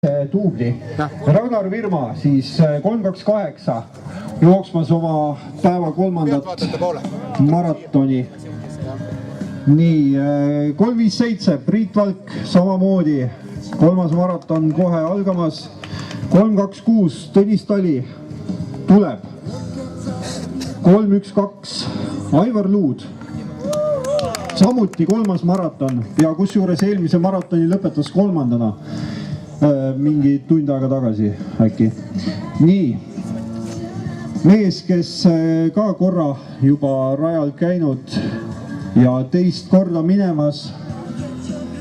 Tuubli. Ragnar Virma siis 328 jooksmas oma päeva kolmandat maratoni. Nii, 357 Priit Valk samamoodi, kolmas maraton kohe algamas. 326 Tõnis Tali tuleb. 312 Aivar Luud, samuti kolmas maraton ja kusjuures eelmise maratoni lõpetas kolmandana. Mingi tund aega tagasi äkki. Nii, mees, kes ka korra juba rajal käinud ja teist korda minemas,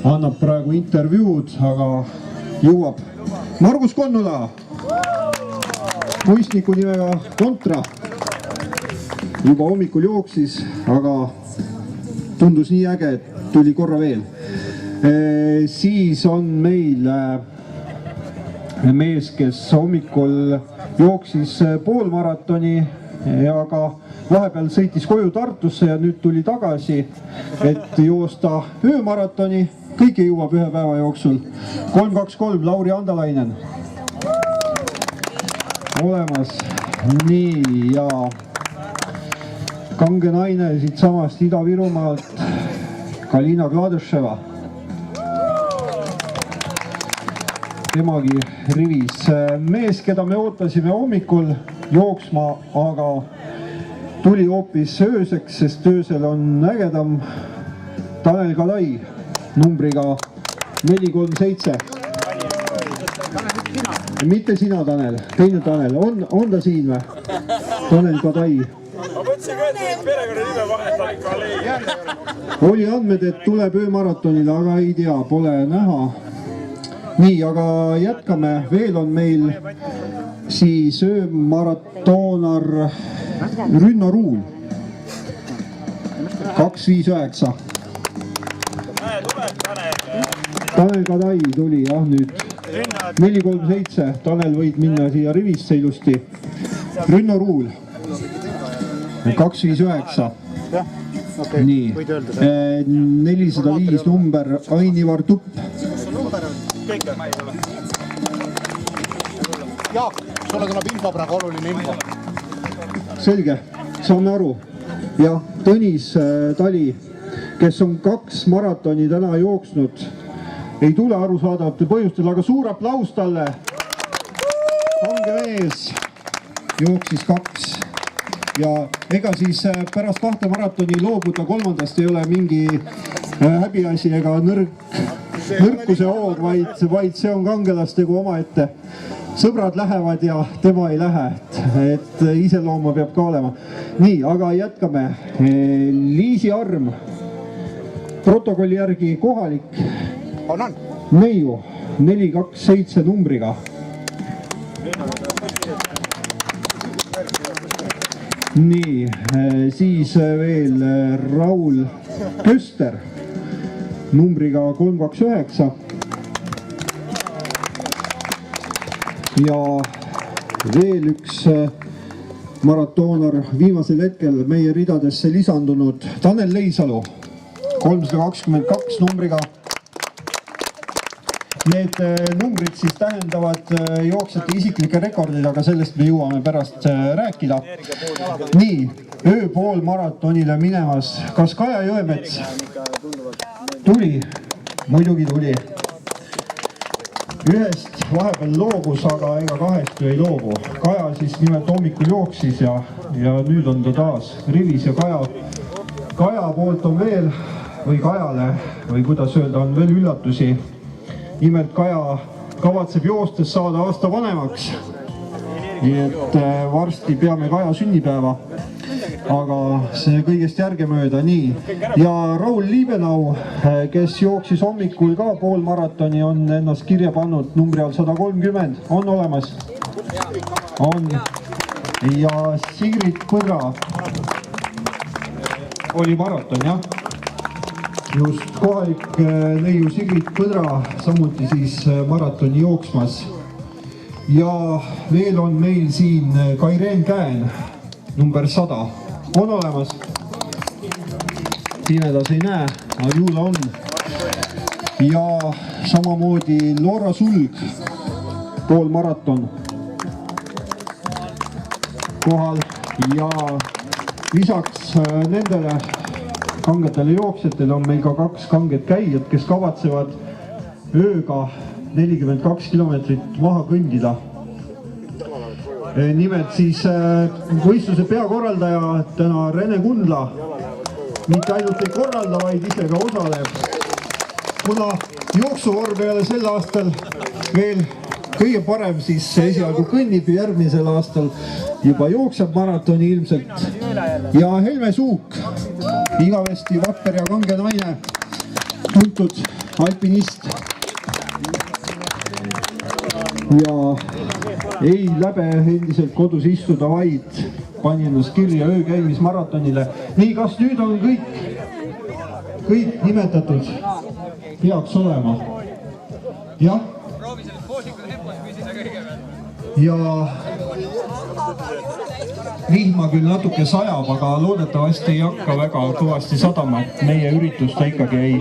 annab praegu intervjuud, aga jõuab. Margus Konnula, puistniku nimega Kontra, juba hommikul jooksis, aga tundus nii äge, et tuli korra veel. Siis on meil mees, kes hommikul jooksis poolmaratoni ja ka vahepeal sõitis koju Tartusse ja nüüd tuli tagasi, et joosta öömaratoni. Kõike jõuab ühe päeva jooksul. 323 Lauri Andalainen olemas. Nii, ja kange naine siit samast Ida-Virumaalt, Kalina Gladeševa. Temagi rivis. Mees, keda me ootasime hommikul jooksma, aga tuli hoopis ööseks, sest öösel on ägedam. Tanel Kadai numbriga 437. Mitte sina, Tanel, teine Tanel. On ta siin või? Tanel Kadai. Ma mõtlesin ka, et perekonna nime vahetada ikka leida. Oli andmed, et tuleb öömaratonile, aga ei tea, pole näha. Nii, aga jätkame. Veel on meil siis öömaratonar Rünno Ruul 259. Tanel Kadai tuli jah nüüd 437. Tanel võid minna siia rivisse ilusti. Rünno Ruul 259. Nii, 405 number Ainivar Tupp. Jaak, sulle tuleb info praegu, oluline info. Selge, saame aru. Ja Tõnis Tali, kes on 2 maratoni täna jooksnud, ei tule arusaadavatel põhjustel, aga suur aplaus talle. Kange mees jooksis 2 ja ega siis pärast 2 maratoni loobuda kolmandast ei ole mingi häbiasi ega nõrkuse hoog, vaid see on kangelastegu omaette. Sõbrad lähevad ja tema ei lähe, et iselooma peab ka olema. Nii, aga jätkame. Liisi Arm, protokolli järgi kohalik. On. Neiu 427 numbriga. Nii, siis veel Raul Köster numbriga 329. Ja veel üks maratonar viimasel hetkel meie ridadesse lisandunud Tanel Leisalu 322 numbriga. Need numbrid siis tähendavad jooksjate isiklikke rekordid, aga sellest me jõuame pärast rääkida. Nii, ööpool maratonile minemas. Kas Kaja Jõemets tuli? Muidugi tuli. Ühest vahepeal loobus, aga ega 2 ju ei loobu. Kaja siis nimelt hommikul jooksis ja nüüd on ta taas rivis ja Kaja poolt on veel, või Kajale, või kuidas öelda, on veel üllatusi. Nimelt Kaja kavatseb joostes saada aasta vanemaks. Nii et varsti peame Kaja sünnipäeva, aga see kõigest järgemööda. Nii, ja Raul Liibenau, kes jooksis hommikul ka poolmaratoni, on ennast kirja pannud numbri all 130, on olemas. On. Ja Sigrid Põdra oli maraton, jah. Just kohalik neiu Sigrid Põdra, samuti siis maratoni jooksmas. Ja veel on meil siin Kaireen Käen, number 100, on olemas. Pimedas ei näe, aga ju ta on. Ja samamoodi Loora Sulg poolmaraton kohal ja lisaks nendele kangetele jooksjatele on meil ka 2 kanget käijat, kes kavatsevad ööga 42 kilomeetrit maha kõndida. Nimelt siis võistluse peakorraldaja täna Rene Kundla mitte ainult ei korralda, vaid ise ka osaleb. Kuna jooksuvorm ei ole sel aastal veel kõige parem, siis esialgu kõnnib, järgmisel aastal juba jookseb maratoni ilmselt. Ja Helme Suuk, igavesti vapper ja kange naine, tuntud alpinist. Ja ei läbe endiselt kodus istuda, vaid pani ennast kirja öökäimismaratonile. Nii, kas nüüd on kõik nimetatud peaks olema? Jah. Ja vihma küll natuke sajab, aga loodetavasti ei hakka väga kõvasti sadama, et meie üritust ikkagi ei...